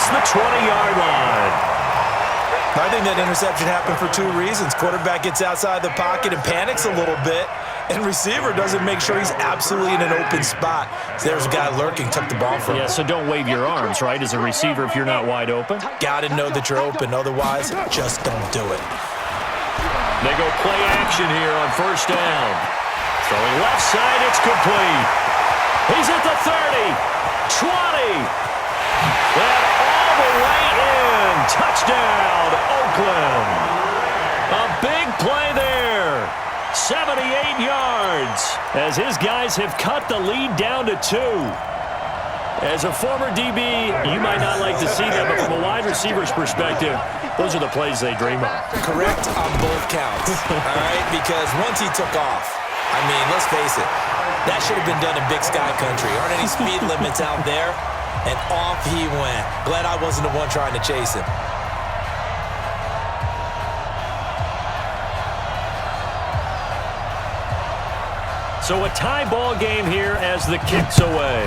past the 20-yard line. I think that interception happened for two reasons. Quarterback gets outside the pocket and panics a little bit, and receiver doesn't make sure he's absolutely in an open spot. So there's a guy lurking, took the ball from him. Yeah, so don't wave your arms, right, as a receiver if you're not wide open. Got to know that you're open. Otherwise, just don't do it. They go play action here on first down. Throwing left side, it's complete. He's at the 30, 20, and all the way in. Touchdown, Oakland. A big play there. 78 yards as his guys have cut the lead down to 2. As a former DB, you might not like to see that, but from a wide receiver's perspective, those are the plays they dream of. Correct on both counts, all right? Because once he took off, I mean, let's face it, that should have been done in Big Sky Country. Aren't any speed limits out there? And off he went. Glad I wasn't the one trying to chase him. So a tie ball game here as the kick's away.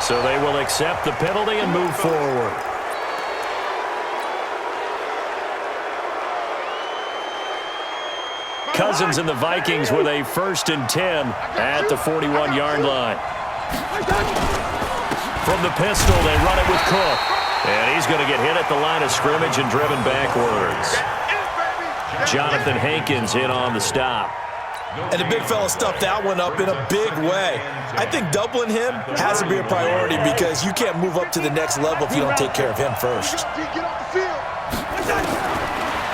So they will accept the penalty and move forward. Cousins and the Vikings with a 1st and 10 at the 41-yard line. From the pistol, they run it with Cook. And he's going to get hit at the line of scrimmage and driven backwards. Jonathan Hankins in on the stop. And the big fella stuffed that one up in a big way. I think doubling him has to be a priority because you can't move up to the next level if you don't take care of him first.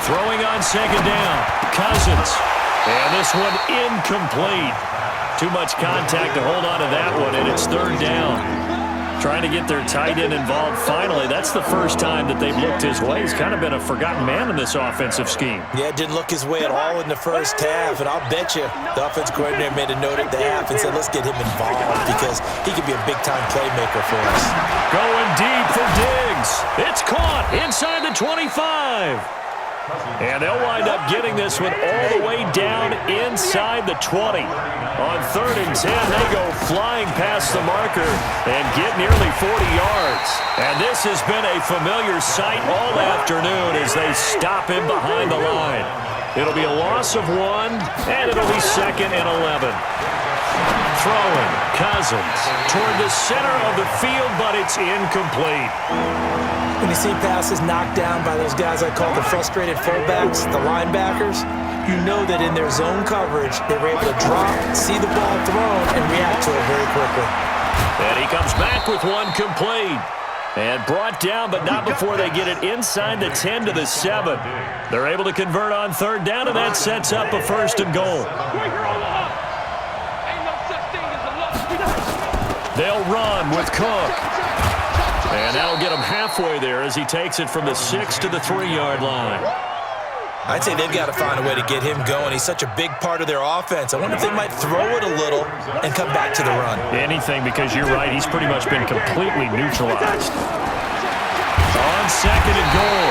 Throwing on 2nd down, Cousins. And this one incomplete. Too much contact to hold on to that one, and it's 3rd down. Trying to get their tight end involved finally. That's the first time that they've looked his way. He's kind of been a forgotten man in this offensive scheme. Yeah, didn't look his way at all in the first half, and I'll bet you the offensive coordinator made a note at the half and said, let's get him involved because he could be a big-time playmaker for us. Going deep for Diggs. It's caught inside the 25. And they'll wind up getting this one all the way down inside the 20. On 3rd and 10, they go flying past the marker and get nearly 40 yards. And this has been a familiar sight all afternoon as they stop him behind the line. It'll be a loss of 1, and it'll be 2nd and 11. Throwing, Cousins toward the center of the field, but it's incomplete. When you see passes knocked down by those guys I call the frustrated fullbacks, the linebackers, you know that in their zone coverage, they were able to drop, see the ball thrown, and react to it very quickly. And he comes back with one complete. And brought down, but not before they get it inside the 10 to the 7. They're able to convert on 3rd down, and that sets up a 1st and goal. They'll run with Cook. And that'll get him halfway there as he takes it from the 6 to the 3-yard line. I'd say they've got to find a way to get him going. He's such a big part of their offense. I wonder if they might throw it a little and come back to the run. Anything, because you're right, he's pretty much been completely neutralized. On 2nd and goal,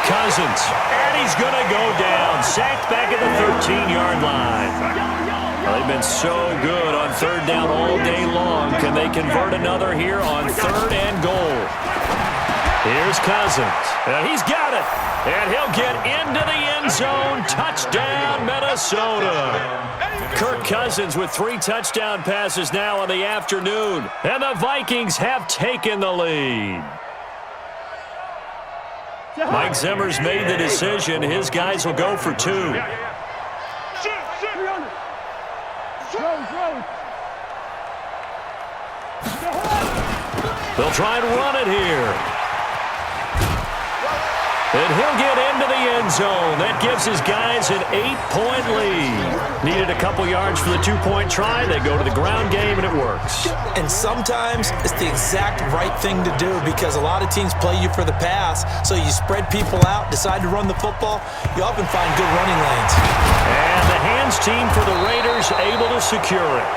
Cousins. And he's going to go down. Sacked back at the 13-yard line. Well, they've been so good on 3rd down all day long. Can they convert another here on 3rd and goal? Here's Cousins. And he's got it. And he'll get into the end zone. Touchdown, Minnesota. Kirk Cousins with 3 touchdown passes now on the afternoon. And the Vikings have taken the lead. Mike Zimmer's made the decision. His guys will go for 2. They'll try and run it here. And he'll get into the end zone. That gives his guys an 8-point lead. Needed a couple yards for the 2-point try. They go to the ground game, and it works. And sometimes it's the exact right thing to do because a lot of teams play you for the pass. So you spread people out, decide to run the football. You often find good running lanes. And the hands team for the Raiders able to secure it.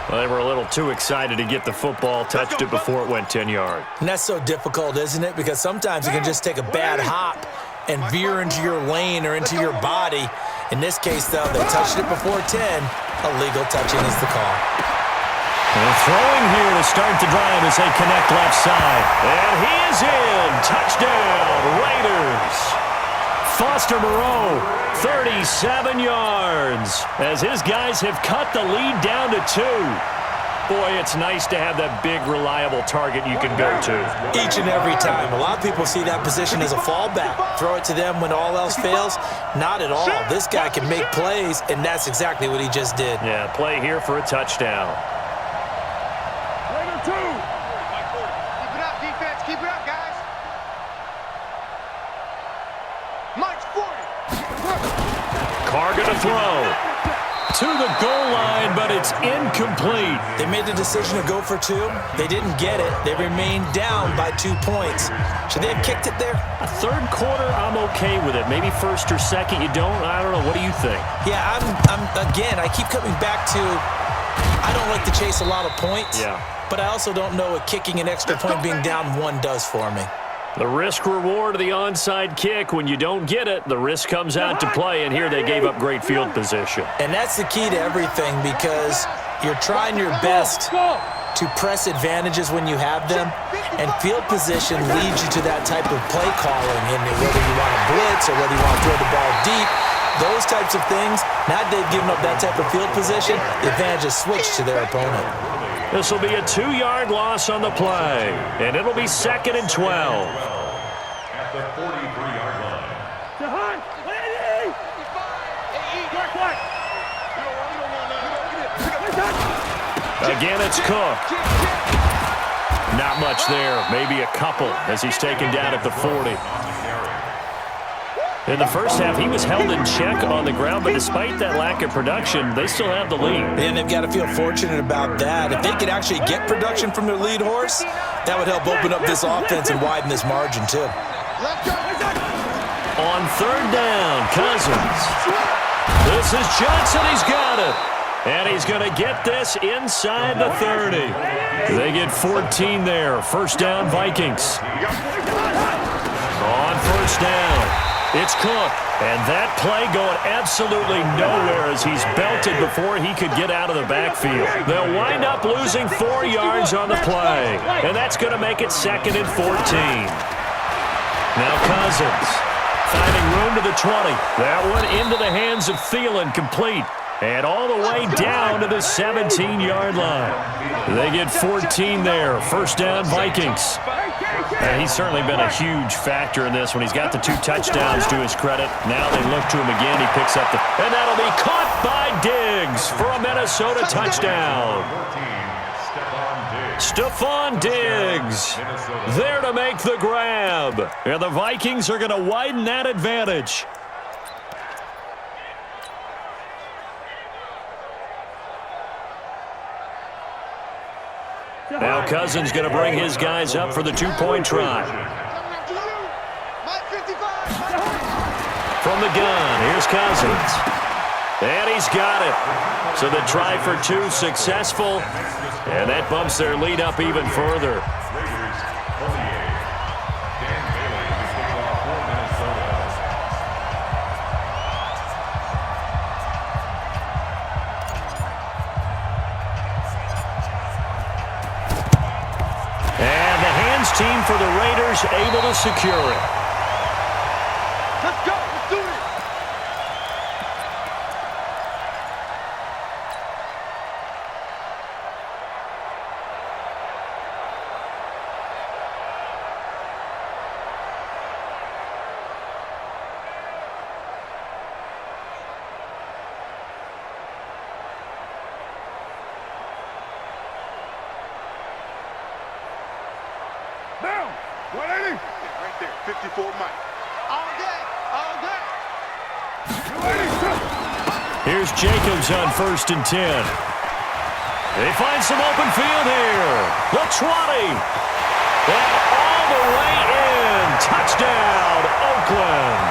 Well, they were a little too excited to get the football, touched it before it went 10 yards. And that's so difficult, isn't it? Because sometimes you can just take a bad hop and veer into your lane or into your body. In this case, though, they touched it before 10. Illegal touching is the call. And throwing here to start the drive as they connect left side. And he is in. Touchdown, Raiders. Foster Moreau, 37 yards, as his guys have cut the lead down to 2. Boy, it's nice to have that big, reliable target you can go to. Each and every time. A lot of people see that position as a fallback. Throw it to them when all else fails. Not at all. This guy can make plays, and that's exactly what he just did. Yeah, play here for a touchdown. Keep it up, defense. Keep it up, guys. March 40. Carr gonna throw. To the goal line, but it's incomplete. They made the decision to go for 2. They didn't get it. They remained down by 2 points. Should they have kicked it there? A third quarter, I'm okay with it. Maybe first or second, you don't. I don't know. What do you think? Yeah, again, I keep coming back to I don't like to chase a lot of points. Yeah. But I also don't know what kicking an extra point being down 1 does for me. The risk-reward of the onside kick, when you don't get it, the risk comes out to play, and here they gave up great field position. And that's the key to everything, because you're trying your best to press advantages when you have them, and field position leads you to that type of play calling. And whether you want to blitz or whether you want to throw the ball deep, those types of things, now that they've given up that type of field position, the advantage is switched to their opponent. This will be a 2-yard loss on the play, and it'll be 2nd and 12. At the 43-yard line. Again, it's Cook. Not much there, maybe a couple, as he's taken down at the 40. In the first half, he was held in check on the ground, but despite that lack of production, they still have the lead. And they've got to feel fortunate about that. If they could actually get production from their lead horse, that would help open up this offense and widen this margin, too. On 3rd down, Cousins. This is Johnson. He's got it. And he's going to get this inside the 30. They get 14 there. 1st down, Vikings. On 1st down. It's Cook, and that play going absolutely nowhere as he's belted before he could get out of the backfield. They'll wind up losing 4 yards on the play, and that's going to make it 2nd and 14. Now Cousins finding room to the 20. That one into the hands of Thielen, complete. And all the way down to the 17-yard line. They get 14 there. 1st down, Vikings. And he's certainly been a huge factor in this when he's got the 2 touchdowns to his credit. Now they look to him again. He picks up the... And that'll be caught by Diggs for a Minnesota touchdown. Stephon Diggs there to make the grab. And the Vikings are going to widen that advantage. Now Cousins going to bring his guys up for the 2-point try. From the gun, here's Cousins. And he's got it. So the try for 2 successful. And that bumps their lead up even further. Team for the Raiders able to secure it. Let's go. Let's do it. Down. 180. Right there. 54 Mike. All day. All day. 280. Here's Jacobs on 1st and 10. They find some open field here. The 20. And all the way in. Touchdown, Oakland.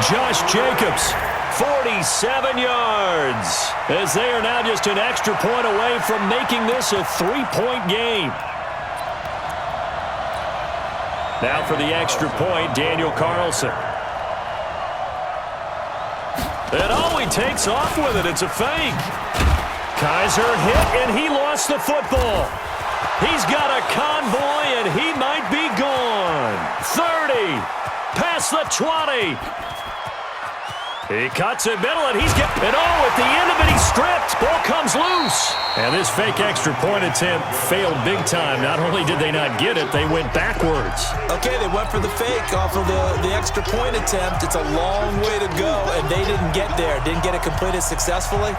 Josh Jacobs, 47 yards. As they are now just an extra point away from making this a 3-point game. Now for the extra point, Daniel Carlson. And oh, he takes off with it. It's a fake. Kaiser hit, and he lost the football. He's got a convoy, and he might be gone. 30, past the 20. He cuts it middle, and he's getting... And at the end of it, he's stripped. Ball comes loose. And this fake extra point attempt failed big time. Not only did they not get it, they went backwards. Okay, they went for the fake off of the extra point attempt. It's a long way to go, and they didn't get there. Didn't get it completed successfully.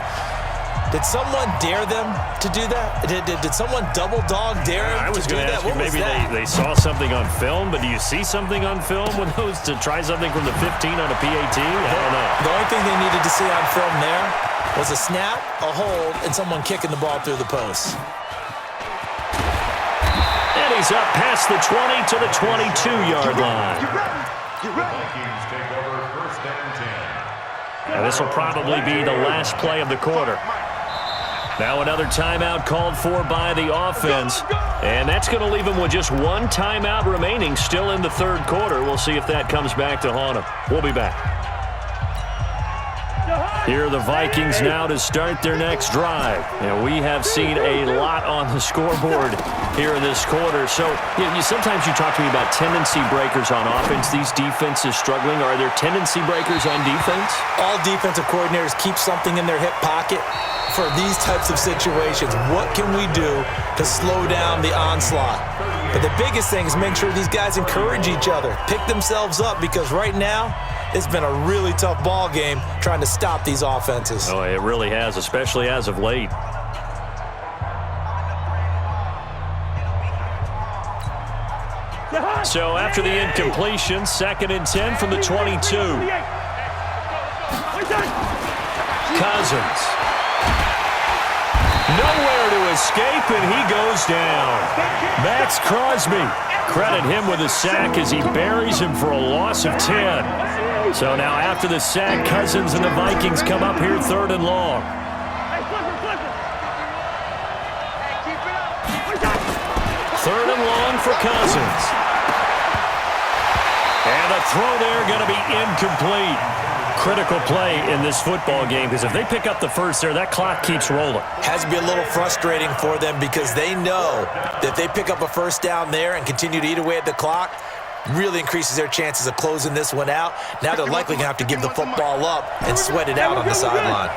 Did someone dare them to do that? Did someone double dog dare them I was to do going to that? ask you, What was maybe that? they saw something on film, but do you see something on film with those to try something from the 15 on a PAT? I don't know. The only thing they needed to see on film there was a snap, a hold, and someone kicking the ball through the post. And he's up past the 20 to the 22-yard line. Vikings take over first and 10. And this will probably be the last play of the quarter. Now another timeout called for by the offense. And that's going to leave them with just one timeout remaining still in the third quarter. We'll see if that comes back to haunt them. We'll be back. Here are the Vikings now to start their next drive. And we have seen a lot on the scoreboard here in this quarter. So sometimes you talk to me about tendency breakers on offense. These defenses struggling. Are there tendency breakers on defense? All defensive coordinators keep something in their hip pocket for these types of situations. What can we do to slow down the onslaught? But the biggest thing is make sure these guys encourage each other, pick themselves up, because right now it's been a really tough ball game trying to stop these offenses. Oh, it really has, especially as of late. So after the incompletion, 2nd and 10 from the 22. Cousins. Nowhere to escape, and he goes down. Max Crosby. Credit him with a sack as he buries him for a loss of 10. So now after the sack, Cousins and the Vikings come up here 3rd and long. 3rd and long for Cousins. And the throw there going to be incomplete. Critical play in this football game, because if they pick up the first there, that clock keeps rolling. Has to be a little frustrating for them because they know that if they pick up a first down there and continue to eat away at the clock, really increases their chances of closing this one out. Now they're likely going to have to give the football up and sweat it out on the sideline.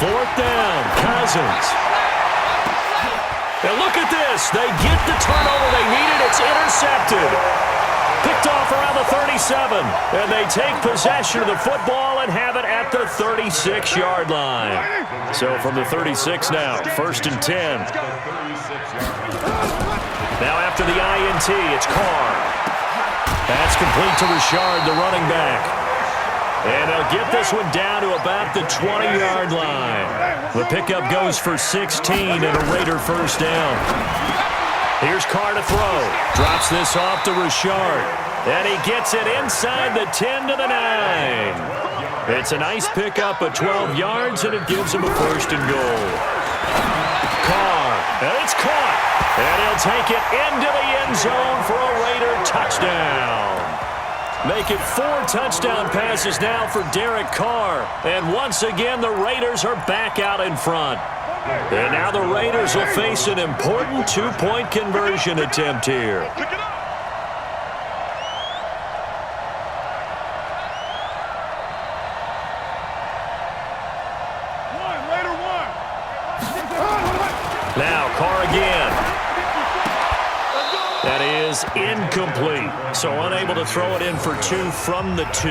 4th down, Cousins. And look at this. They get the turnover they needed. It's intercepted. Picked off around the 37. And they take possession of the football and have it at the 36-yard line. So from the 36 now, 1st and 10. Now after the INT, it's Carr. That's complete to Richard, the running back. And they'll get this one down to about the 20-yard line. The pickup goes for 16 and a Raider first down. Here's Carr to throw. Drops this off to Richard. And he gets it inside the 10 to the 9. It's a nice pickup of 12 yards, and it gives him a 1st and goal. Carr, and it's caught. And he'll take it into the end zone for a Raider touchdown. Make it 4 touchdown passes now for Derek Carr. And once again, the Raiders are back out in front. And now the Raiders will face an important 2-point conversion attempt here. Now Carr again. That is incomplete. So unable to throw it in for 2 from the 2.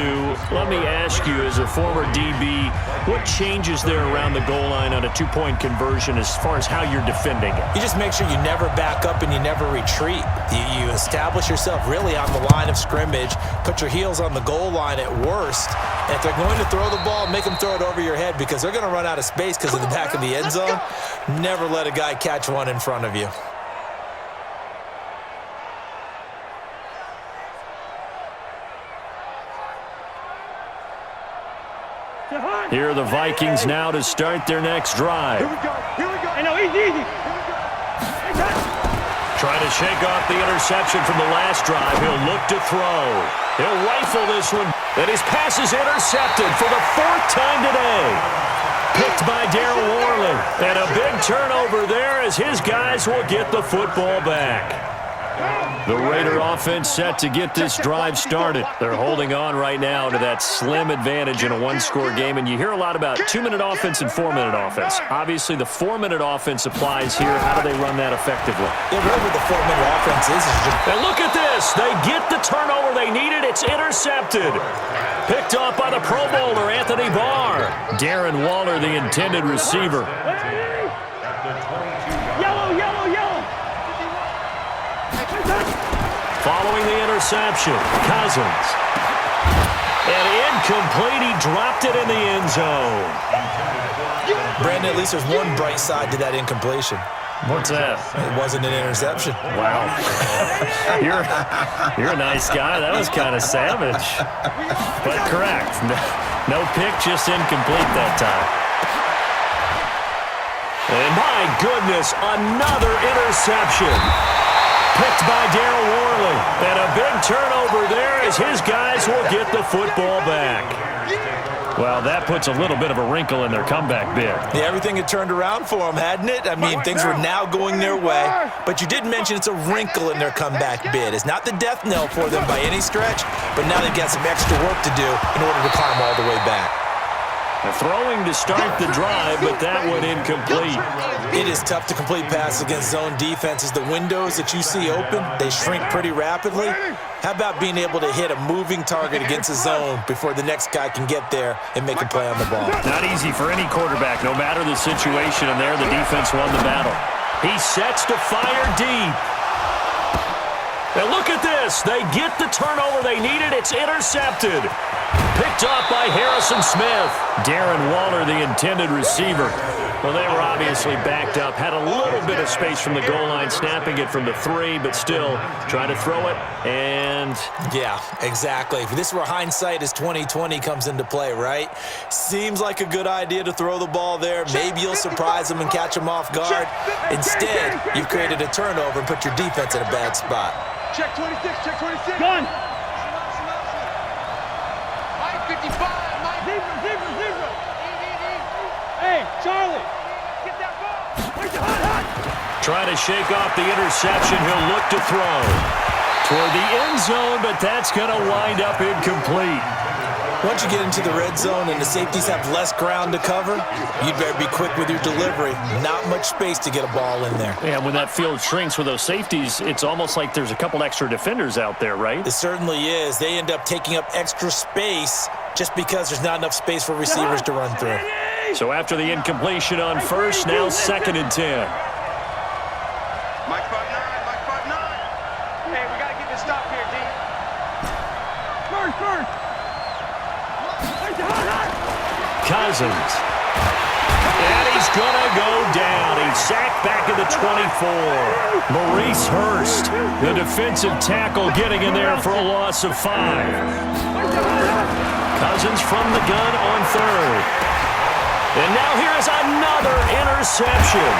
Let me ask you, as a former DB, what changes there around the goal line on a 2-point conversion as far as how you're defending it? You just make sure you never back up and you never retreat. You establish yourself really on the line of scrimmage, put your heels on the goal line at worst. And if they're going to throw the ball, make them throw it over your head, because they're going to run out of space because of the back of the end zone. Never let a guy catch one in front of you. Here are the Vikings now to start their next drive. Here we go. I know, easy. Trying to shake off the interception from the last drive. He'll look to throw. He'll rifle this one. And his pass is intercepted for the 4th time today. Picked by Darryl Worley. And a big turnover there as his guys will get the football back. The Raider offense set to get this drive started. They're holding on right now to that slim advantage in a one-score game. And you hear a lot about 2-minute offense and 4-minute offense. Obviously, the 4-minute offense applies here. How do they run that effectively? Yeah, whatever the 4-minute offense is just... And look at this. They get the turnover they needed. It's intercepted. Picked off by the Pro Bowler, Anthony Barr. Darren Waller, the intended receiver. Following the interception, Cousins. And incomplete, he dropped it in the end zone. Brandon, at least there's one bright side to that incompletion. What's that? It wasn't an interception. Wow. You're a nice guy. That was kind of savage. But correct. No pick, just incomplete that time. And my goodness, another interception. Picked by Darryl Worley. And a big turnover there as his guys will get the football back. Well, that puts a little bit of a wrinkle in their comeback bid. Yeah, everything had turned around for them, hadn't it? I mean, things were now going their way. But you did mention it's a wrinkle in their comeback bid. It's not the death knell for them by any stretch, but now they've got some extra work to do in order to climb all the way back. Throwing to start the drive, but that one incomplete. It is tough to complete passes against zone defenses. The windows that you see open, they shrink pretty rapidly. How about being able to hit a moving target against a zone before the next guy can get there and make a play on the ball? Not easy for any quarterback, no matter the situation, and there the defense won the battle. He sets to fire deep. And look at this. They get the turnover they needed. It's intercepted. Picked off by Harrison Smith. Darren Waller, the intended receiver. Well, they were obviously backed up. Had a little bit of space from the goal line, snapping it from the 3, but still trying to throw it. And yeah, exactly. This is where hindsight is 20/20 comes into play, right? Seems like a good idea to throw the ball there. Maybe you'll surprise them and catch them off guard. Instead, you've created a turnover and put your defense in a bad spot. Check 26, check 26. Gun. Mike 55, Mike. Zebra. Hey, Charlie. Get that ball. trying to shake off the interception. He'll look to throw toward the end zone, but that's going to wind up incomplete. Once you get into the red zone and the safeties have less ground to cover, you'd better be quick with your delivery. Not much space to get a ball in there. Yeah, when that field shrinks with those safeties, it's almost like there's a couple extra defenders out there, right? It certainly is. They end up taking up extra space just because there's not enough space for receivers to run through. So after the incompletion on first, now 2nd and 10. Mike 5'9", Mike 5'9". Hey, we got to get this stop here, D. First. Cousins. And he's going to go down. He's sacked back at the 24. Maurice Hurst, the defensive tackle, getting in there for a loss of 5. Cousins from the gun on 3rd. And now here's another interception.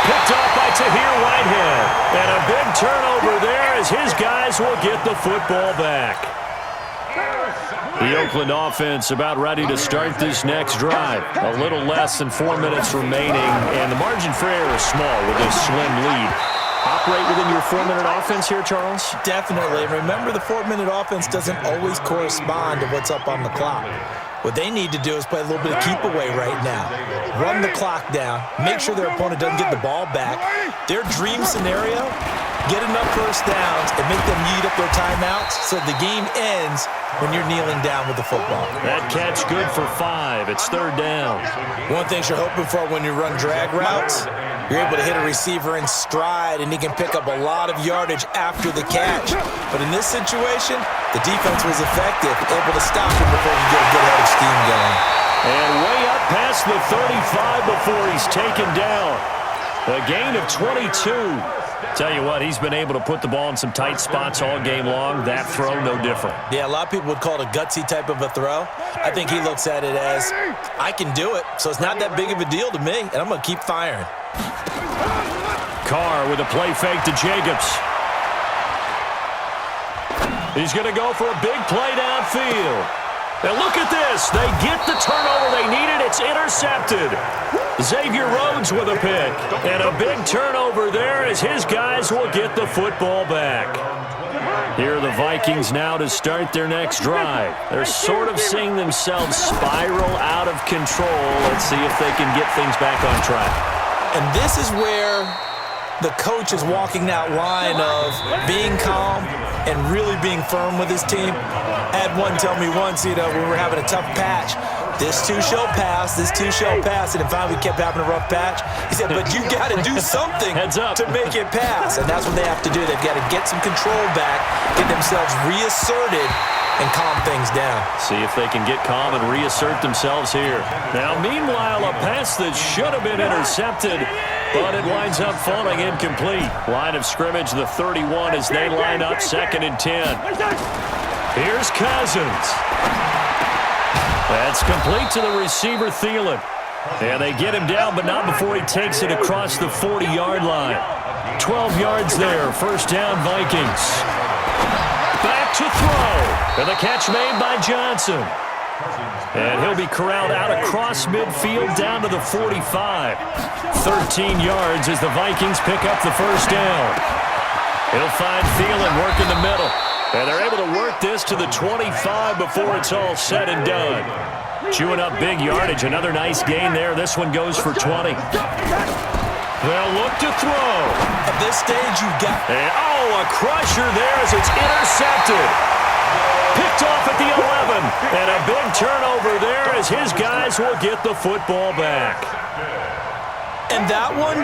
Picked off by Tahir Whitehead. And a big turnover there as his guys will get the football back. The Oakland offense about ready to start this next drive. A little less than 4 minutes remaining, and the margin for error is small with this slim lead. Operate within your 4-minute offense here, Charles? Definitely. Remember, the 4-minute offense doesn't always correspond to what's up on the clock. What they need to do is play a little bit of keep away right now. Run the clock down. Make sure their opponent doesn't get the ball back. Their dream scenario, get enough first downs and make them eat up their timeouts so the game ends when you're kneeling down with the football. That catch good for 5. It's 3rd down. One thing you're hoping for when you run drag routes, you're able to hit a receiver in stride and he can pick up a lot of yardage after the catch. But in this situation, the defense was effective, able to stop him before he get a good head of steam going. And way up past the 35 before he's taken down. A gain of 22. Tell you what, he's been able to put the ball in some tight spots all game long. That throw, no different. Yeah, a lot of people would call it a gutsy type of a throw. I think he looks at it as, I can do it, so it's not that big of a deal to me, and I'm going to keep firing. Carr with a play fake to Jacobs. He's going to go for a big play downfield. And look at this. They get the turnover they needed. It's intercepted. Xavier Rhodes with a pick. And a big turnover there as his guys will get the football back. Here are the Vikings now to start their next drive. They're sort of seeing themselves spiral out of control. Let's see if they can get things back on track. And this is where the coach is walking that line of being calm and really being firm with his team. I had one tell me once, when we were having a tough patch, this too shall pass, this too shall pass, and then finally we kept having a rough patch. He said, but you got to do something to make it pass, and that's what they have to do. They've got to get some control back, get themselves reasserted, and calm things down. See if they can get calm and reassert themselves here. Now, meanwhile, a pass that should have been intercepted, but it winds up falling incomplete. Line of scrimmage, the 31, as they line up 2nd and 10. Here's Cousins. That's complete to the receiver, Thielen. And they get him down, but not before he takes it across the 40-yard line. 12 yards there, first down, Vikings. Back to throw. And the catch made by Johnson. And he'll be corralled out across midfield down to the 45. 13 yards as the Vikings pick up the first down. He'll find Thielen working the middle. And they're able to work this to the 25 before it's all said and done. Chewing up big yardage. Another nice gain there. This one goes for 20. They'll look to throw. At this stage, you've got... And, a crusher there as it's intercepted. Picked off at the 11. And a big turnover there as his guys will get the football back. And that one,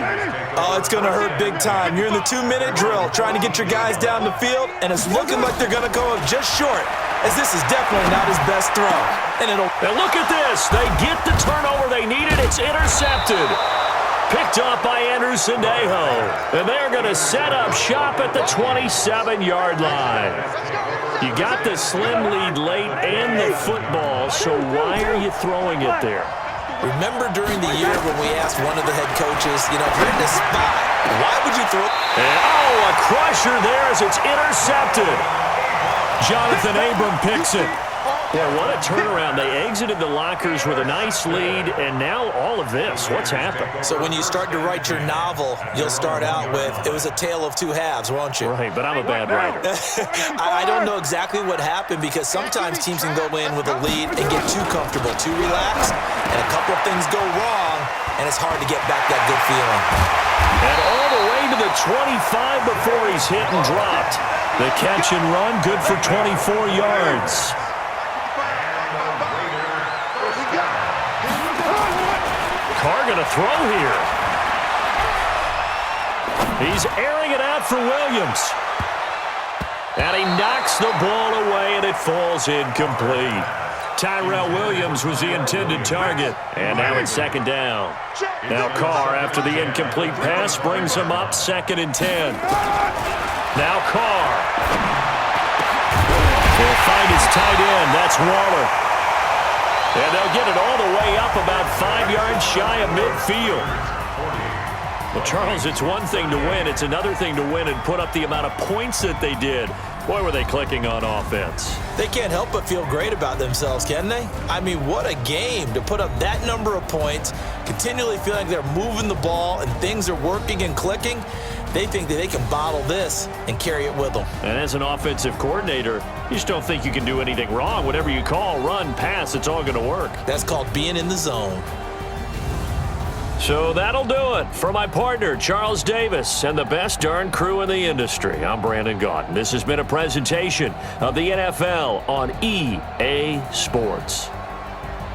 it's going to hurt big time. You're in the 2-minute drill trying to get your guys down the field, and it's looking like they're going to go up just short, as this is definitely not his best throw. And look at this. They get the turnover they needed. It's intercepted. Picked off by Andrew Sendejo. And they're going to set up shop at the 27-yard line. You got the slim lead late and the football, so why are you throwing it there? Remember during the year when we asked one of the head coaches, if you're in this spot, why would you throw it? And, a crusher there as it's intercepted. Jonathan Abram picks it. Yeah, what a turnaround. They exited the lockers with a nice lead, and now all of this. What's happened? So when you start to write your novel, you'll start out with, it was a tale of two halves, won't you? Right, but I'm a bad writer. I don't know exactly what happened because sometimes teams can go in with a lead and get too comfortable, too relaxed, and a couple of things go wrong, and it's hard to get back that good feeling. And all the way to the 25 before he's hit and dropped. The catch and run, good for 24 yards. Carr going to throw here. He's airing it out for Williams. And he knocks the ball away, and it falls incomplete. Tyrell Williams was the intended target. And now it's 2nd down. Now Carr, after the incomplete pass, brings him up 2nd and 10. Now Carr. He'll find his tight end. That's Waller. And they'll get it all the way up about 5 yards shy of midfield. Well, Charles, it's one thing to win. It's another thing to win and put up the amount of points that they did. Boy, were they clicking on offense. They can't help but feel great about themselves, can they? I mean, what a game to put up that number of points, continually feeling like they're moving the ball and things are working and clicking. They think that they can bottle this and carry it with them. And as an offensive coordinator, you just don't think you can do anything wrong. Whatever you call, run, pass, it's all going to work. That's called being in the zone. So that'll do it for my partner, Charles Davis, and the best darn crew in the industry. I'm Brandon Gaudin. This has been a presentation of the NFL on EA Sports.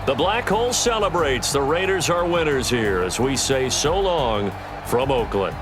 The Black Hole celebrates. The Raiders are winners here as we say so long from Oakland.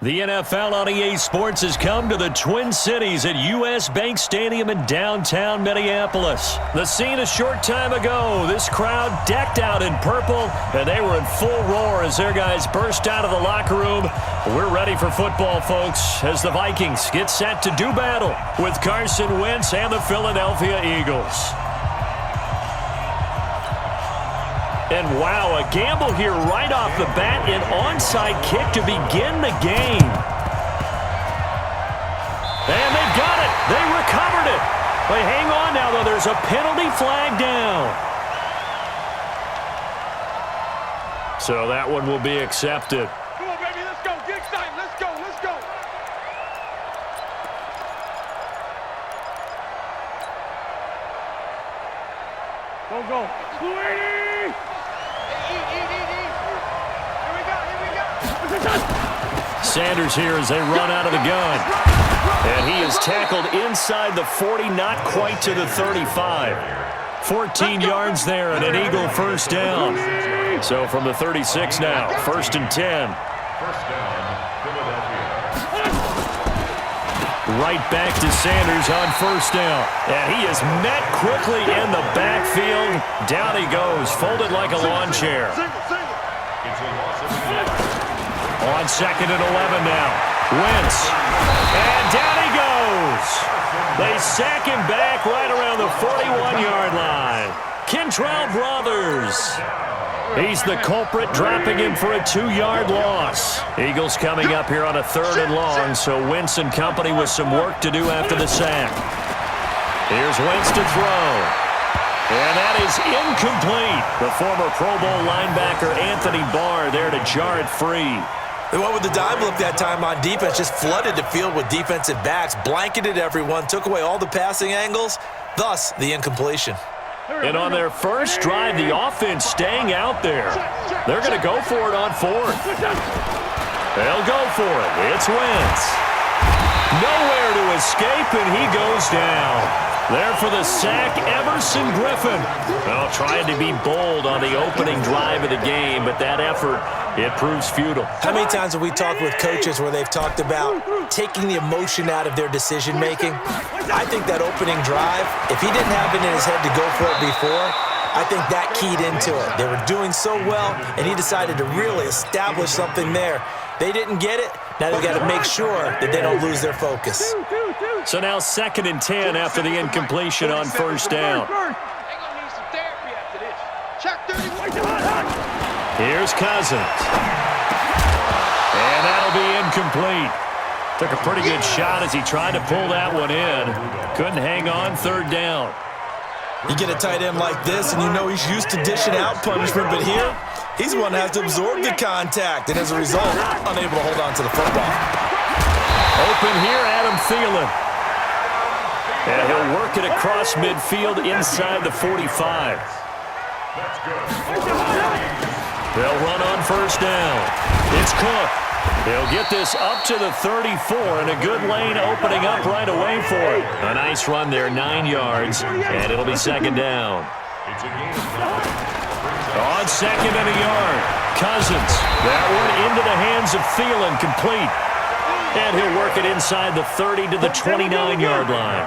The NFL on EA Sports has come to the Twin Cities at U.S. Bank Stadium in downtown Minneapolis. The scene a short time ago, this crowd decked out in purple, and they were in full roar as their guys burst out of the locker room. We're ready for football, folks, as the Vikings get set to do battle with Carson Wentz and the Philadelphia Eagles. And wow, a gamble here right off the bat, an onside kick to begin the game. And they've got it. They recovered it. But hang on now, though. There's a penalty flag down. So that one will be accepted. Come on, baby, let's go. Get excited. Let's go. Let's go. Go. Sweetie! Sanders here as they run out of the gun. And he is tackled inside the 40, not quite to the 35. 14 yards there and an Eagle first down. So from the 36 now, 1st and 10. Right back to Sanders on 1st down. And he is met quickly in the backfield. Down he goes, folded like a lawn chair. On 2nd and 11 now. Wentz. And down he goes. They sack him back right around the 41-yard line. Kentrell Brothers. He's the culprit, dropping him for a 2-yard loss. Eagles coming up here on a 3rd and long, so Wentz and company with some work to do after the sack. Here's Wentz to throw. And that is incomplete. The former Pro Bowl linebacker Anthony Barr there to jar it free. They went with the dime look that time on defense, just flooded the field with defensive backs, blanketed everyone, took away all the passing angles, thus the incompletion. And on their first drive, the offense staying out there. They're going to go for it on 4th. They'll go for it. It's Wentz. Nowhere to escape, and he goes down. There for the sack, Everson Griffin. Well, trying to be bold on the opening drive of the game, but that effort, it proves futile. How many times have we talked with coaches where they've talked about taking the emotion out of their decision-making? I think that opening drive, if he didn't have it in his head to go for it before, I think that keyed into it. They were doing so well, and he decided to really establish something there. They didn't get it. Now they've got to make sure that they don't lose their focus. So now 2nd and 10 after the incompletion on 1st down. Here's Cousins. And that'll be incomplete. Took a pretty good shot as he tried to pull that one in. Couldn't hang on 3rd down. You get a tight end like this, and you know he's used to dishing out punishment, but here, he's the one that has to absorb the contact, and as a result, unable to hold on to the football. Open here, Adam Thielen. And he'll work it across midfield inside the 45. They'll run on 1st down. It's Cook. He'll get this up to the 34, and a good lane opening up right away for it. A nice run there, 9 yards, and it'll be 2nd down. On 2nd and a yard, Cousins. That one into the hands of Thielen, complete. And he'll work it inside the 30 to the 29-yard line.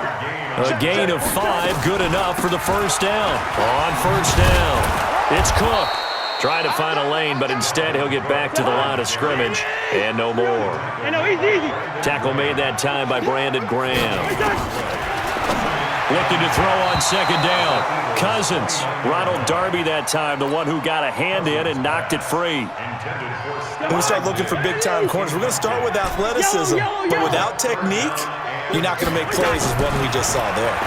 A gain of 5, good enough for the 1st down. On 1st down, it's Cook. Trying to find a lane, but instead he'll get back to the line of scrimmage, and no more. Tackle made that time by Brandon Graham. Looking to throw on 2nd down. Cousins. Ronald Darby that time, the one who got a hand in and knocked it free. When we start looking for big-time corners, we're going to start with athleticism, but without technique, you're not going to make plays as one we just saw there.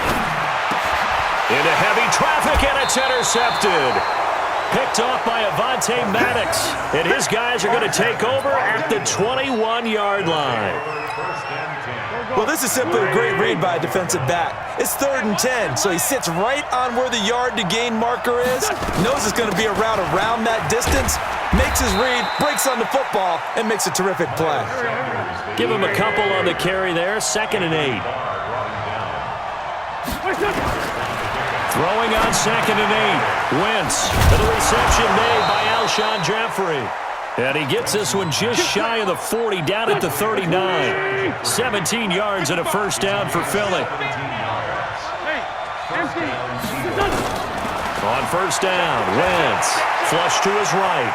Into heavy traffic, and it's intercepted. Picked off by Avonte Maddox, and his guys are going to take over at the 21-yard line. Well, this is simply a great read by a defensive back. It's 3rd and 10, so he sits right on where the yard-to-gain marker is, knows it's going to be a route around that distance, makes his read, breaks on the football, and makes a terrific play. Give him a couple on the carry there, 2nd and 8. Throwing on 2nd and 8. Wentz to the reception made by Alshon Jeffrey. And he gets this one just shy of the 40, down at the 39. 17 yards and a first down for Philly. On first down, Wentz, flush to his right.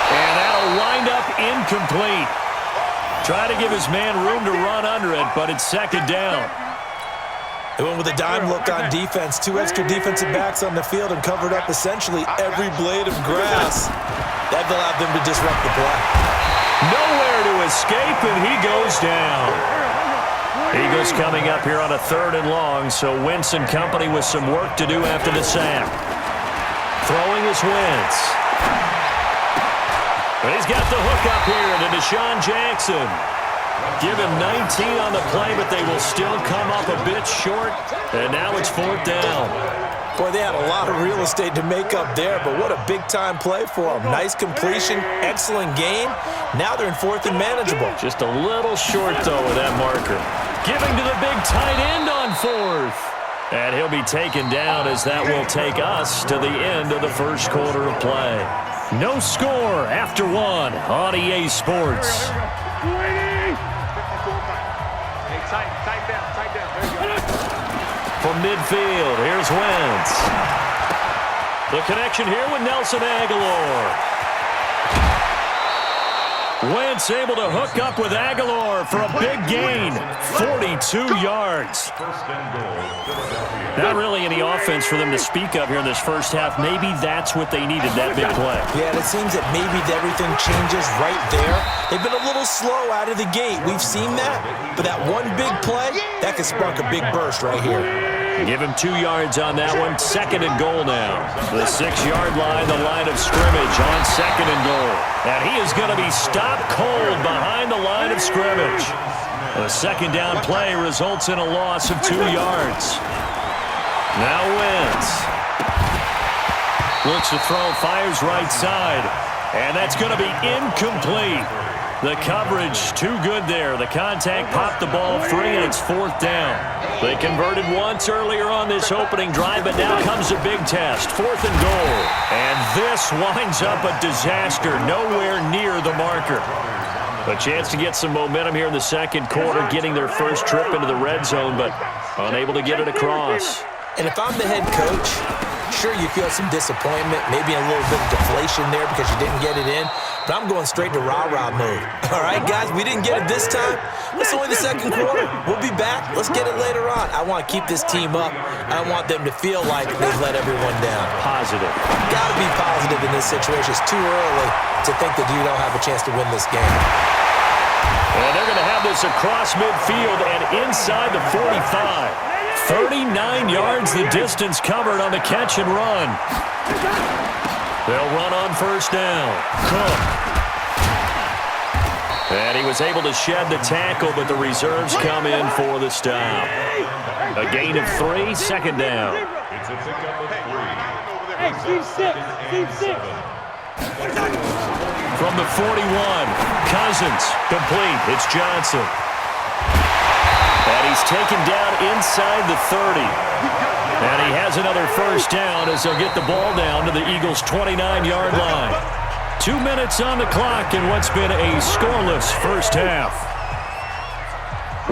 And that'll wind up incomplete. Try to give his man room to run under it, but it's second down. They went with a dime look on defense. 2 extra defensive backs on the field and covered up essentially every blade of grass. That allowed them to disrupt the play. Nowhere to escape, and he goes down. Eagles coming up here on a 3rd and long, so Wentz and company with some work to do after the sack. Throwing is Wentz. But he's got the hook up here to Deshaun Jackson. Give him 19 on the play, but they will still come up a bit short. And now it's 4th down. Boy, they had a lot of real estate to make up there, but what a big-time play for them. Nice completion, excellent game. Now they're in 4th and manageable. Just a little short, though, with that marker. Giving to the big tight end on 4th. And he'll be taken down as that will take us to the end of the first quarter of play. No score after 1 on EA Sports. Tight down. There you go. From midfield, here's Wentz. The connection here with Nelson Aguilar. Wentz able to hook up with Aguilar for a big gain. 42 yards. Not really any offense for them to speak of here in this first half. Maybe that's what they needed, that big play. Yeah, it seems that maybe everything changes right there. They've been a little slow out of the gate. We've seen that. But that one big play, that could spark a big burst right here. Give him 2 yards on that one. 2nd and goal now. The 6-yard line, the line of scrimmage on 2nd and goal. And he is going to be stopped cold behind the line of scrimmage. The 2nd down play results in a loss of 2 yards. Now Wentz. Looks to throw, fires right side. And that's going to be incomplete. The coverage too good there. The contact popped the ball free, and it's 4th down. They converted once earlier on this opening drive, but now comes a big test. 4th and goal. And this winds up a disaster. Nowhere near the marker. A chance to get some momentum here in the second quarter, getting their first trip into the red zone, but unable to get it across. And if I'm the head coach, sure, you feel some disappointment, maybe a little bit of deflation there because you didn't get it in, but I'm going straight to rah-rah mode. All right, guys, we didn't get it this time. It's only the second quarter. We'll be back. Let's get it later on. I want to keep this team up. I want them to feel like they've let everyone down. Positive. Got to be positive in this situation. It's too early to think that you don't have a chance to win this game. And they're going to have this across midfield and inside the 45. 39 yards the distance covered on the catch and run. They'll run on first down. Cook. And he was able to shed the tackle, but the reserves come in for the stop. A gain of 3, 2nd down. Hey, Steve 6. From the 41, Cousins, complete. It's Johnson. And he's taken down inside the 30. And he has another first down as they'll get the ball down to the Eagles' 29-yard line. 2 minutes on the clock in what's been a scoreless first half.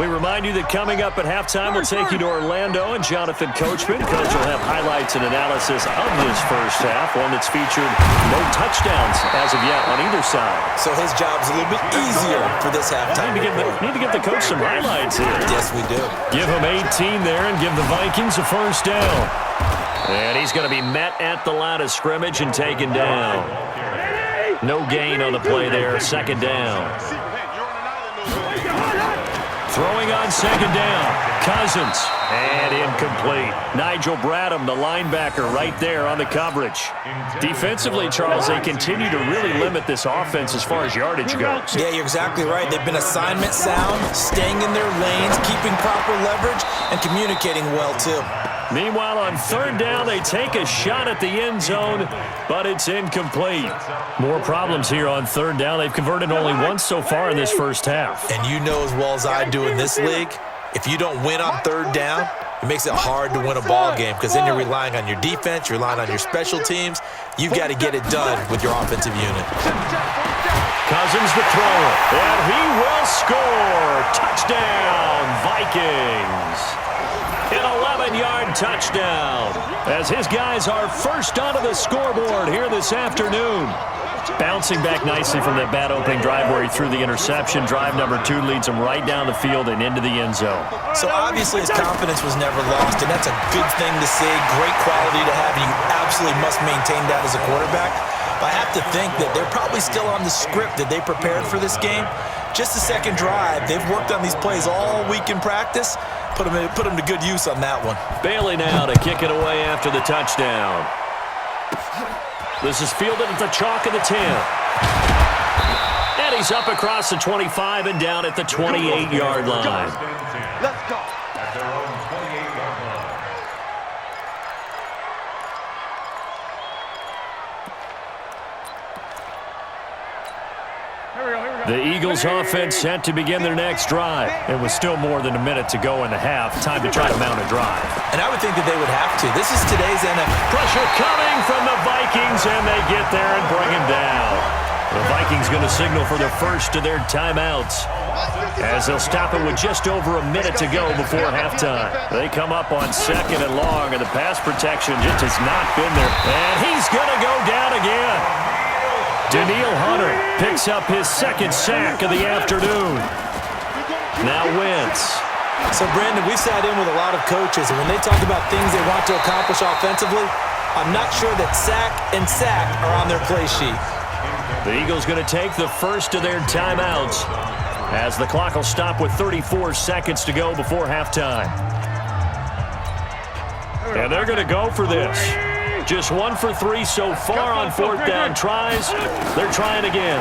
We remind you that coming up at halftime, we'll take you to Orlando and Jonathan Coachman. Coach will have highlights and analysis of this first half, one that's featured no touchdowns as of yet on either side. So his job's a little bit easier for this halftime. Need to give the coach some highlights here. Yes, we do. Give him 18 there and give the Vikings a first down. And he's going to be met at the line of scrimmage and taken down. No gain on the play there, 2nd down. Throwing on 2nd down, Cousins, and incomplete. Nigel Bradham, the linebacker, right there on the coverage. Defensively, Charles, they continue to really limit this offense as far as yardage goes. Yeah, you're exactly right. They've been assignment sound, staying in their lanes, keeping proper leverage, and communicating well, too. Meanwhile, on 3rd down, they take a shot at the end zone, but it's incomplete. More problems here on 3rd down. They've converted only once so far in this first half. And you know as well as I do in this league, If you don't win on third down, it makes it hard to win a ball game because then you're relying on your defense, you're relying on your special teams. You've got to get it done with your offensive unit. Cousins to throw it, and he will score. Touchdown, Vikings. An 11-yard touchdown as his guys are first onto the scoreboard here this afternoon. Bouncing back nicely from that bad opening drive where he threw the interception. Drive number 2 leads him right down the field and into the end zone. So obviously his confidence was never lost, and that's a good thing to see. Great quality to have, and you absolutely must maintain that as a quarterback. But I have to think that they're probably still on the script that they prepared for this game. Just the second drive. They've worked on these plays all week in practice. Put them to good use on that one. Bailey now to kick it away after the touchdown. This is fielded at the chalk of the 10. And he's up across the 25 and down at the 28-yard line. Let's go. At their own 28-yard line. The Eagles offense set to begin their next drive. It was still more than a minute to go in the half. Time to try to mount a drive. And I would think that they would have to. This is today's NFL. Pressure coming from the Vikings, and they get there and bring him down. The Vikings going to signal for the first of their timeouts as they'll stop it with just over a minute to go before halftime. They come up on 2nd and long, and the pass protection just has not been there. And he's going to go down again. Daniil Hunter picks up his 2nd sack of the afternoon. Now Wentz. So, Brandon, we've sat in with a lot of coaches, and when they talk about things they want to accomplish offensively, I'm not sure that sack and sack are on their play sheet. The Eagles going to take the first of their timeouts as the clock will stop with 34 seconds to go before halftime. And they're going to go for this. Just 1 for 3 so far on 4th down tries. They're trying again.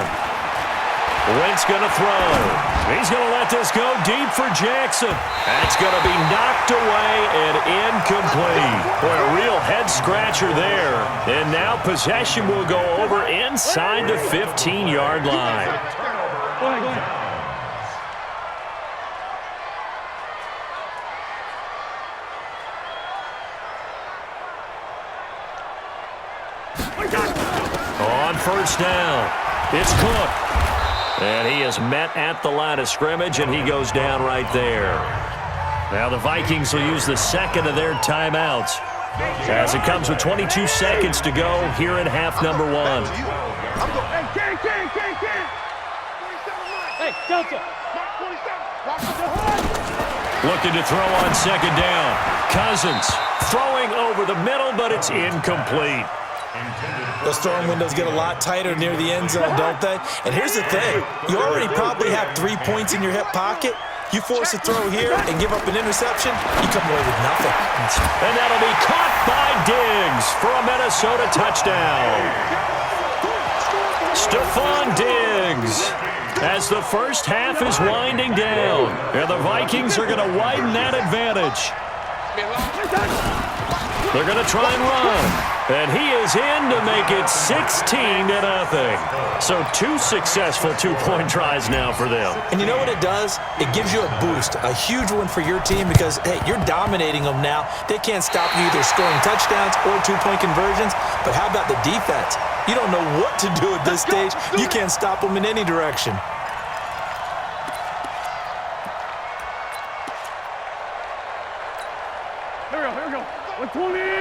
Wentz going to throw. He's going to let this go deep for Jackson. That's going to be knocked away and incomplete. Boy, a real head-scratcher there. And now possession will go over inside the 15-yard line. Go ahead. On 1st down, it's Cook. And he is met at the line of scrimmage, and he goes down right there. Now the Vikings will use the 2nd of their timeouts as it comes with 22 seconds to go here in half number 1. Hey, Delta. Looking to throw on 2nd down. Cousins throwing over the middle, but it's incomplete. Those throwing windows get a lot tighter near the end zone, don't they? And here's the thing. You already probably have 3 points in your hip pocket. You force a throw here and give up an interception, you come away with nothing. And that'll be caught by Diggs for a Minnesota touchdown. Stephon Diggs as the first half is winding down. And the Vikings are going to widen that advantage. They're going to try and run. And he is in to make it 16-0. So 2 successful 2-point tries now for them. And you know what it does? It gives you a boost, a huge one for your team because, hey, you're dominating them now. They can't stop you either scoring touchdowns or 2-point conversions. But how about the defense? You don't know what to do at this stage. You can't stop them in any direction. Here we go. 120.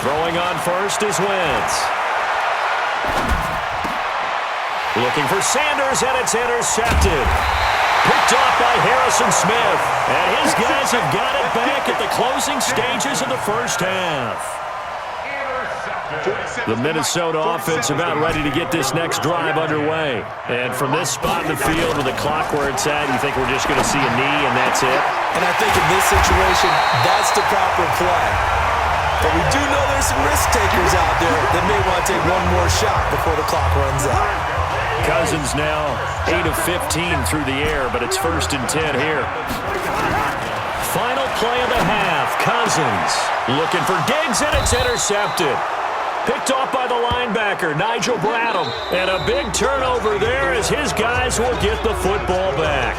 Throwing on first is Wentz. Looking for Sanders, and it's intercepted. Picked off by Harrison Smith. And his guys have got it back at the closing stages of the first half. The Minnesota offense about ready to get this next drive underway. And from this spot in the field with the clock where it's at, you think we're just going to see a knee and that's it? And I think in this situation, that's the proper play. But we do know there's some risk takers out there that may want to take one more shot before the clock runs out. Cousins now 8 of 15 through the air, but it's 1st and 10 here. Final play of the half. Cousins looking for Diggs, and it's intercepted. Picked off by the linebacker, Nigel Bradham. And a big turnover there as his guys will get the football back.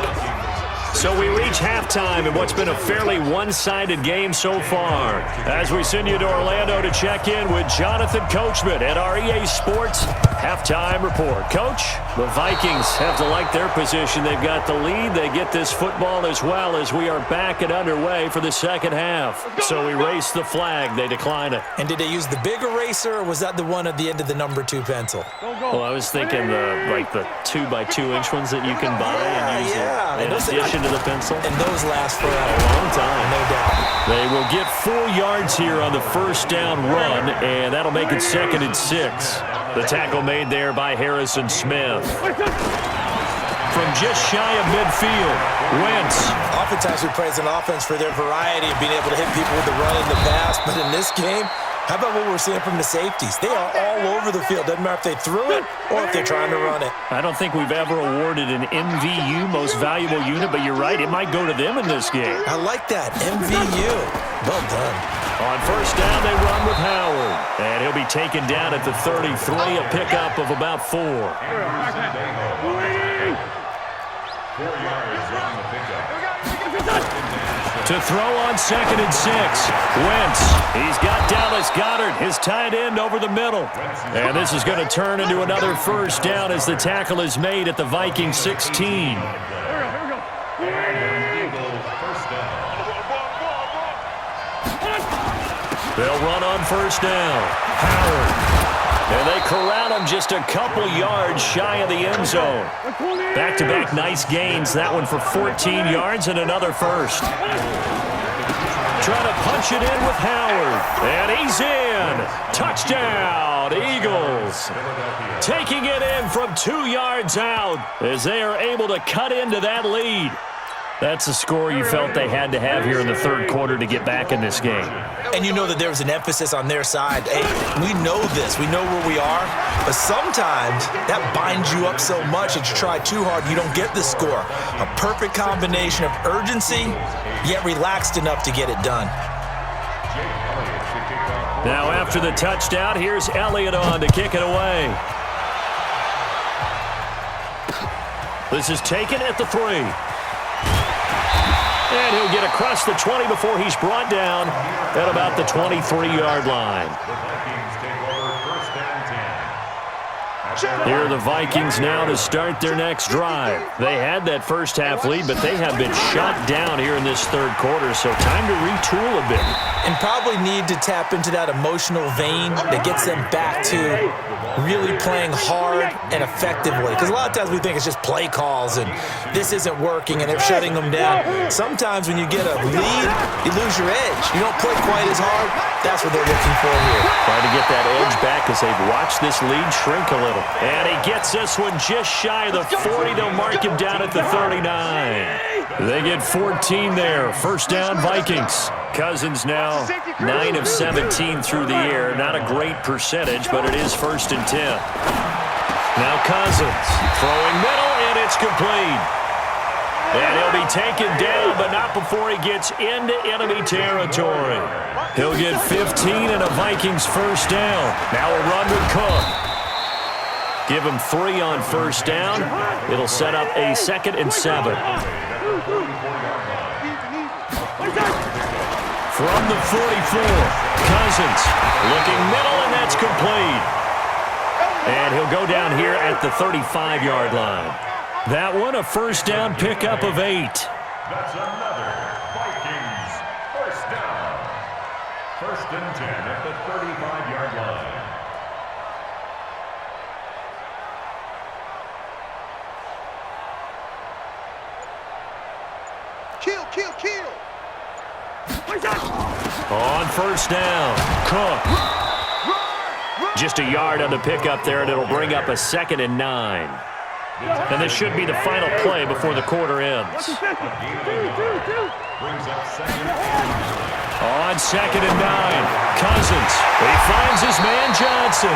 So we reach halftime in what's been a fairly one-sided game so far. As we send you to Orlando to check in with Jonathan Coachman at our EA Sports Halftime Report. Coach, the Vikings have to like their position. They've got the lead. They get this football as well as we are back and underway for the second half. So we race the flag. They decline it. And did they use the big eraser, or was that the one at the end of the number 2 pencil? Well, I was thinking like the 2x2-inch ones that you can buy and use in addition to the pencil. And those last for a long time. No doubt. They will get 4 yards here on the first down run, and that'll make it 2nd and 6. The tackle made there by Harrison Smith. From just shy of midfield, Wentz. Oftentimes we praise an offense for their variety of being able to hit people with the run and the pass, but in this game, how about what we're seeing from the safeties? They are all over the field. Doesn't matter if they threw it or if they're trying to run it. I don't think we've ever awarded an MVU, most valuable unit, but you're right, it might go to them in this game. I like that, MVU. Well done. On first down, they run with Howard, and he'll be taken down at the 33, a pickup of about 4. 4 yards on the pickup. To throw on 2nd and 6. Wentz. He's got Dallas Goedert, his tight end, over the middle. And this is going to turn into another first down as the tackle is made at the Vikings 16. They'll run on first down. Howard. And they corral him just a couple yards shy of the end zone. Back-to-back nice gains. That one for 14 yards and another first. Trying to punch it in with Howard. And he's in. Touchdown, Eagles. Taking it in from 2 yards out as they are able to cut into that lead. That's the score you felt they had to have here in the third quarter to get back in this game. And you know that there was an emphasis on their side. Hey, we know this. We know where we are. But sometimes that binds you up so much that you try too hard, you don't get the score. A perfect combination of urgency, yet relaxed enough to get it done. Now after the touchdown, here's Elliott on to kick it away. This is taken at the 3. And he'll get across the 20 before he's brought down at about the 23-yard line. Here are the Vikings now to start their next drive. They had that first half lead, but they have been shot down here in this third quarter, so time to retool a bit. And probably need to tap into that emotional vein that gets them back to really playing hard and effectively. Because a lot of times we think it's just play calls and this isn't working and they're shutting them down. Sometimes when you get a lead, you lose your edge. You don't play quite as hard. That's what they're looking for here. Trying to get that edge back as they've watched this lead shrink a little. And he gets this one just shy of the 40. They'll mark him down at the 39. They get 14 there. First down, Vikings. Cousins now 9 of 17 through the air. Not a great percentage, but it is 1st and 10. Now Cousins throwing middle, and it's complete. And he'll be taken down, but not before he gets into enemy territory. He'll get 15 and a Vikings first down. Now a run with Cook. Give him 3 on first down. It'll set up a 2nd and 7. From the 44, Cousins looking middle, and that's complete. And he'll go down here at the 35-yard line. That one, a first down pickup of 8. That's another Vikings first down. 1st and 10 at the 35-yard line. Kill. On first down, Cook. Just a yard on the pickup there, and it'll bring up a 2nd and 9. And this should be the final play before the quarter ends. On 2nd and 9, Cousins. He finds his man Johnson.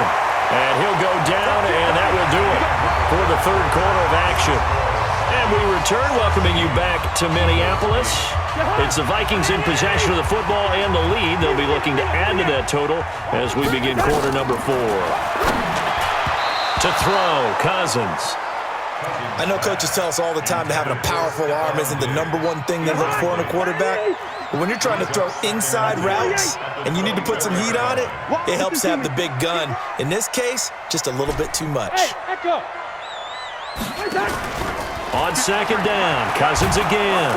And he'll go down, and that will do it for the third quarter of action. And we return, welcoming you back to Minneapolis. It's the Vikings in possession of the football and the lead. They'll be looking to add to that total as we begin quarter number 4. To throw, Cousins. I know coaches tell us all the time that having a powerful arm isn't the number one thing they look for in a quarterback. But when you're trying to throw inside routes and you need to put some heat on it, it helps to have the big gun. In this case, just a little bit too much. On second down, Cousins again.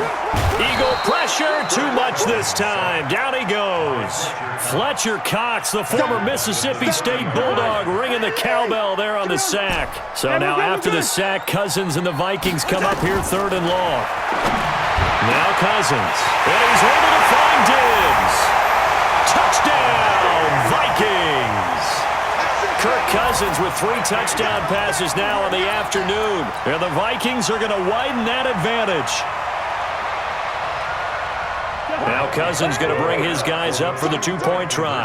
Eagle pressure, too much this time. Down he goes. Fletcher Cox, the former Mississippi State Bulldog, ringing the cowbell there on the sack. So now after the sack, Cousins and the Vikings come up here 3rd and long. Now Cousins, and he's able to find Diggs. Touchdown, Vikings. Kirk Cousins with 3 touchdown passes now in the afternoon. And the Vikings are going to widen that advantage. Now Cousins going to bring his guys up for the 2-point try.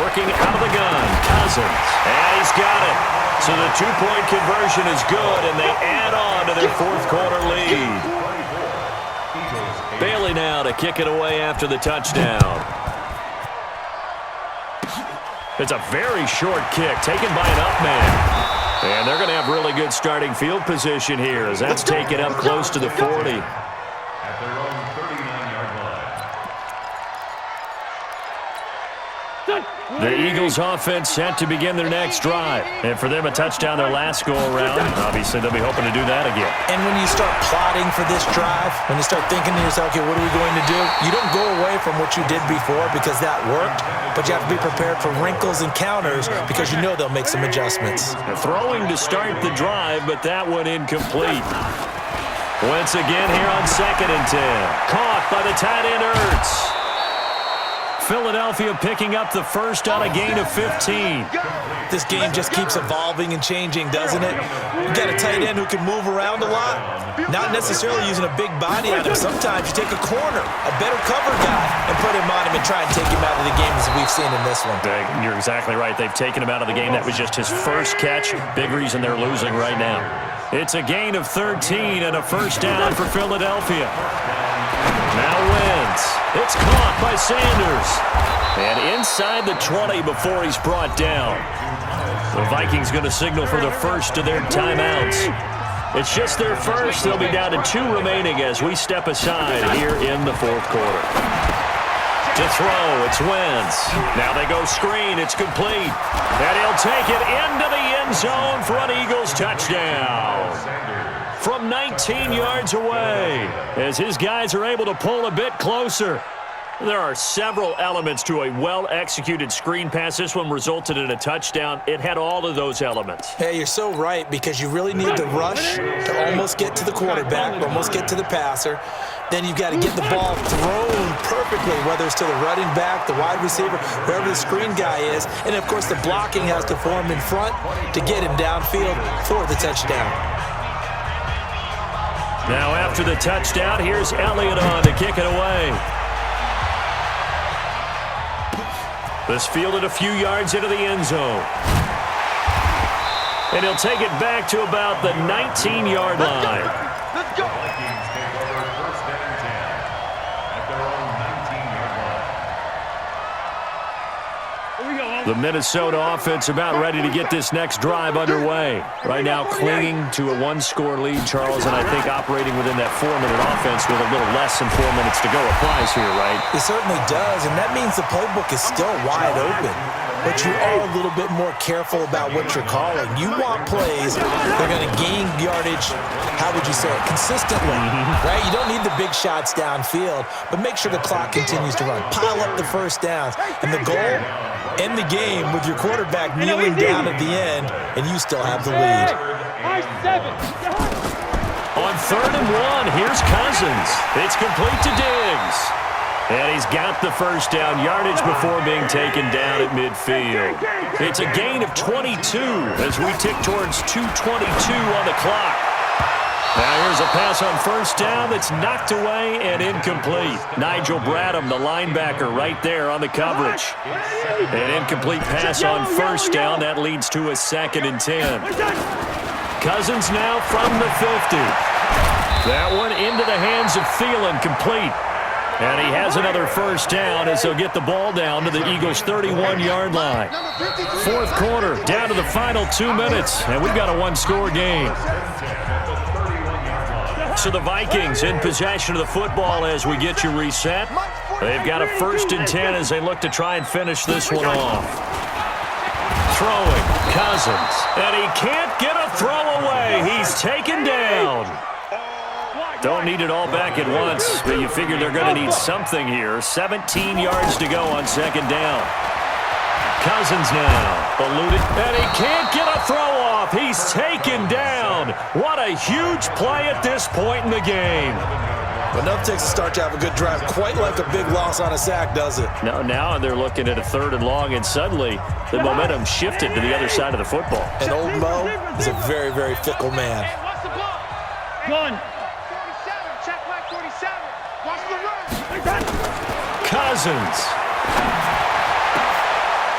Working out of the gun, Cousins. And he's got it. So the 2-point conversion is good, and they add on to their 4th quarter lead. Bailey now to kick it away after the touchdown. It's a very short kick taken by an up man. And they're going to have really good starting field position here as that's taken up close to the 40. At their own 39-yard line. The Eagles offense set to begin their next drive. And for them, a touchdown their last go-around. Obviously, they'll be hoping to do that again. And when you start plotting for this drive, when you start thinking to yourself, okay, what are we going to do? You don't go away from what you did before because that worked, but you have to be prepared for wrinkles and counters because you know they'll make some adjustments. They're throwing to start the drive, but that one incomplete. Once again here on 2nd and 10. Caught by the tight end Ertz. Philadelphia picking up the first on a gain of 15. This game just keeps evolving and changing, doesn't it? You got a tight end who can move around a lot, not necessarily using a big body on him. Sometimes you take a corner, a better cover guy, and put him on him and try and take him out of the game as we've seen in this one. You're exactly right. They've taken him out of the game. That was just his first catch. Big reason they're losing right now. It's a gain of 13 and a first down for Philadelphia. Now Wentz. It's caught by Sanders. And inside the 20 before he's brought down. The Vikings going to signal for the first of their timeouts. It's just their first. They'll be down to 2 remaining as we step aside here in the 4th quarter. To throw, it's Wentz. Now they go screen. It's complete. And he'll take it into the end zone for an Eagles touchdown. From 19 yards away, as his guys are able to pull a bit closer. There are several elements to a well-executed screen pass. This one resulted in a touchdown. It had all of those elements. Hey, you're so right, because you really need the rush to almost get to the quarterback, almost get to the passer. Then you've got to get the ball thrown perfectly, whether it's to the running back, the wide receiver, wherever the screen guy is. And, of course, the blocking has to form in front to get him downfield for the touchdown. Now after the touchdown, here's Elliott on to kick it away. This fielded a few yards into the end zone. And he'll take it back to about the 19-yard line. Let's go. Vikings take over 1st and 10 at their own 19-yard line. The Minnesota offense about ready to get this next drive underway. Right now clinging to a 1-score lead, Charles, and I think operating within that 4-minute offense with a little less than 4 minutes to go applies here, right? It certainly does, and that means the playbook is still wide open. But you are a little bit more careful about what you're calling. You want plays that are going to gain yardage, how would you say it, consistently, right? You don't need the big shots downfield, but make sure the clock continues to run. Pile up the first downs. And the goal, end the game with your quarterback kneeling down at the end, and you still have the lead. On 3rd and 1, here's Cousins. It's complete to Diggs. And he's got the first down yardage before being taken down at midfield. It's a gain of 22 as we tick towards 2:22 on the clock. Now here's a pass on first down that's knocked away and incomplete. Nigel Bradham, the linebacker, right there on the coverage. An incomplete pass on first down. That leads to a 2nd and 10. Cousins now from the 50. That one into the hands of Thielen, complete. And he has another first down as he'll get the ball down to the Eagles' 31-yard line. 4th quarter, down to the final 2 minutes, and we've got a one-score game. So the Vikings in possession of the football as we get you reset. They've got a 1st and 10 as they look to try and finish this one off. Throwing, Cousins, and he can't get a throw away. He's taken down. Don't need it all back at once, but you figure they're going to need something here. 17 yards to go on 2nd down. Cousins now, eluded, and he can't get a throw off. He's taken down. What a huge play at this point in the game. Enough takes to start to have a good drive, quite like a big loss on a sack, does it? Now they're looking at a 3rd and long, and suddenly the momentum shifted to the other side of the football. And old Mo is a very, very fickle man. One. 47, check back 47. Watch the run. Cousins.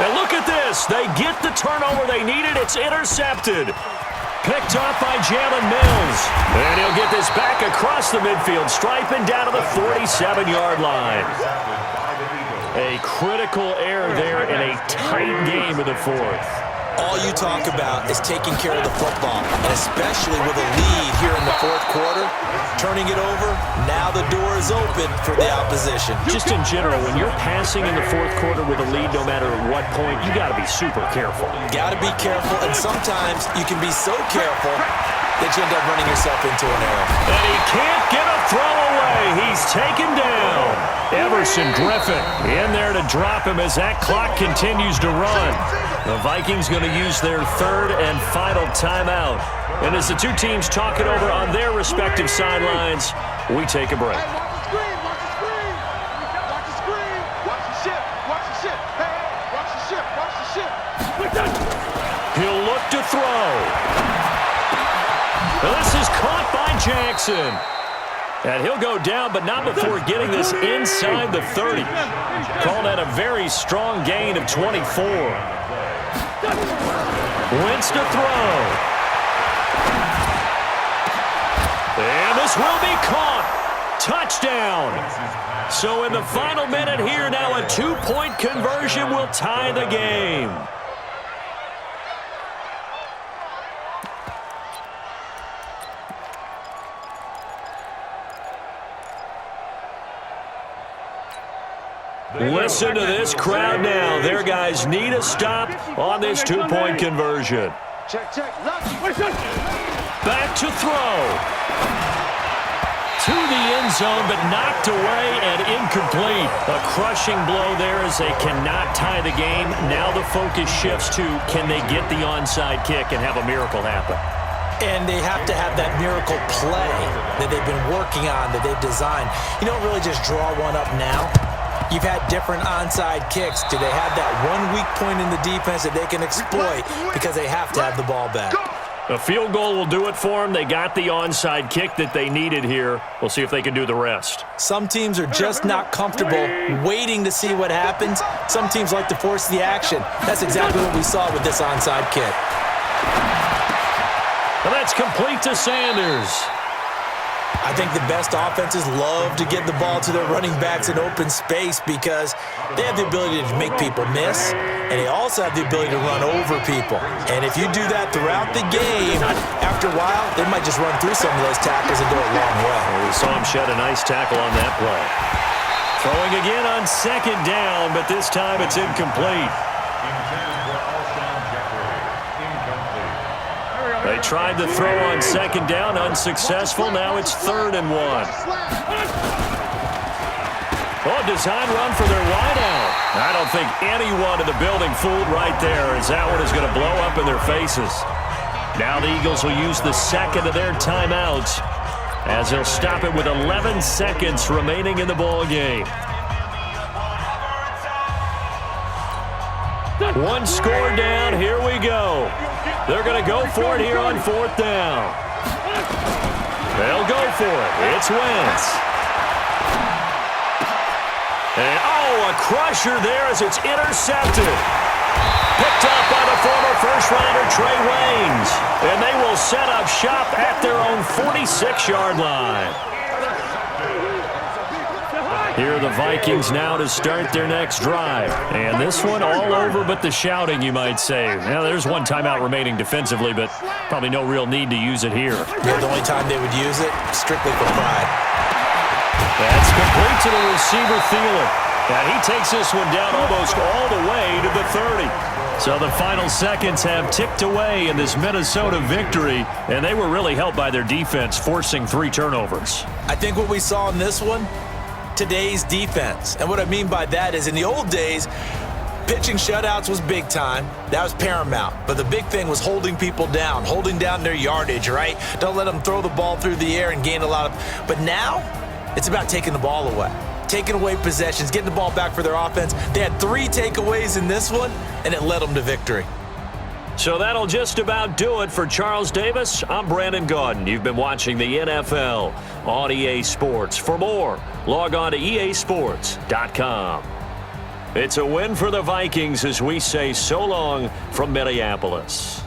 And look at this. They get the turnover they needed. It's intercepted. Picked off by Jalen Mills. And he'll get this back across the midfield, striping down to the 47-yard line. A critical error there in a tight game in the 4th. All you talk about is taking care of the football, and especially with a lead here in the 4th quarter, turning it over, now the door is open for the opposition. Just in general, when you're passing in the 4th quarter with a lead, no matter what point, you got to be super careful. Got to be careful, and sometimes you can be so careful that you end up running yourself into an error. And he can't get a throw away. He's taken down. Everson Griffin in there to drop him as that clock continues to run. The Vikings going to use their 3rd and final timeout. And as the two teams talk it over on their respective sidelines, we take a break. Hey, watch the screen, watch the screen. Watch the screen. Watch the ship, watch the ship. Hey, watch the ship, watch the ship. He'll look to throw. This is caught by Jackson. And he'll go down, but not before getting this inside the 30. Call that a very strong gain of 24. Wentz to throw. And this will be caught. Touchdown. So in the final minute here, now a 2-point conversion will tie the game. Listen to this crowd now. Their guys need a stop on this 2-point conversion. Check. Back to throw. To the end zone, but knocked away and incomplete. A crushing blow there as they cannot tie the game. Now the focus shifts to, can they get the onside kick and have a miracle happen? And they have to have that miracle play that they've been working on, that they've designed. You don't really just draw one up now. You've had different onside kicks. Do they have that one weak point in the defense that they can exploit because they have to have the ball back? A field goal will do it for them. They got the onside kick that they needed here. We'll see if they can do the rest. Some teams are just not comfortable waiting to see what happens. Some teams like to force the action. That's exactly what we saw with this onside kick. And that's complete to Sanders. I think the best offenses love to get the ball to their running backs in open space because they have the ability to make people miss, and they also have the ability to run over people. And if you do that throughout the game, after a while, they might just run through some of those tackles and go a long way. Well, we saw him shed a nice tackle on that play. Throwing again on 2nd down, but this time it's incomplete. They tried to throw on 2nd down, unsuccessful. Now it's 3rd and 1. Oh, design run for their wideout. I don't think anyone in the building fooled right there, as that one is going to blow up in their faces. Now the Eagles will use the 2nd of their timeouts as they'll stop it with 11 seconds remaining in the ball game. One score down. Here we go. They're going to go for it here on 4th down. They'll go for it. It's Wentz. And, a crusher there as it's intercepted. Picked up by the former first-rounder Trey Waynes. And they will set up shop at their own 46-yard line. Here are the Vikings now to start their next drive. And this one all over but the shouting, you might say. Now, there's one timeout remaining defensively, but probably no real need to use it here. Yeah, the only time they would use it, strictly for pride. That's complete to the receiver, Thielen. And he takes this one down almost all the way to the 30. So the final seconds have ticked away in this Minnesota victory, and they were really helped by their defense, forcing 3 turnovers. I think what we saw in this one, today's defense. And what I mean by that is in the old days, pitching shutouts was big time. That was paramount. But the big thing was holding people down, holding down their yardage, right? Don't let them throw the ball through the air and gain a lot of... But now, it's about taking the ball away. Taking away possessions, getting the ball back for their offense. They had 3 takeaways in this one, and it led them to victory. So that'll just about do it for Charles Davis. I'm Brandon Gaudin. You've been watching the NFL on EA Sports. For more, log on to easports.com. It's a win for the Vikings as we say so long from Minneapolis.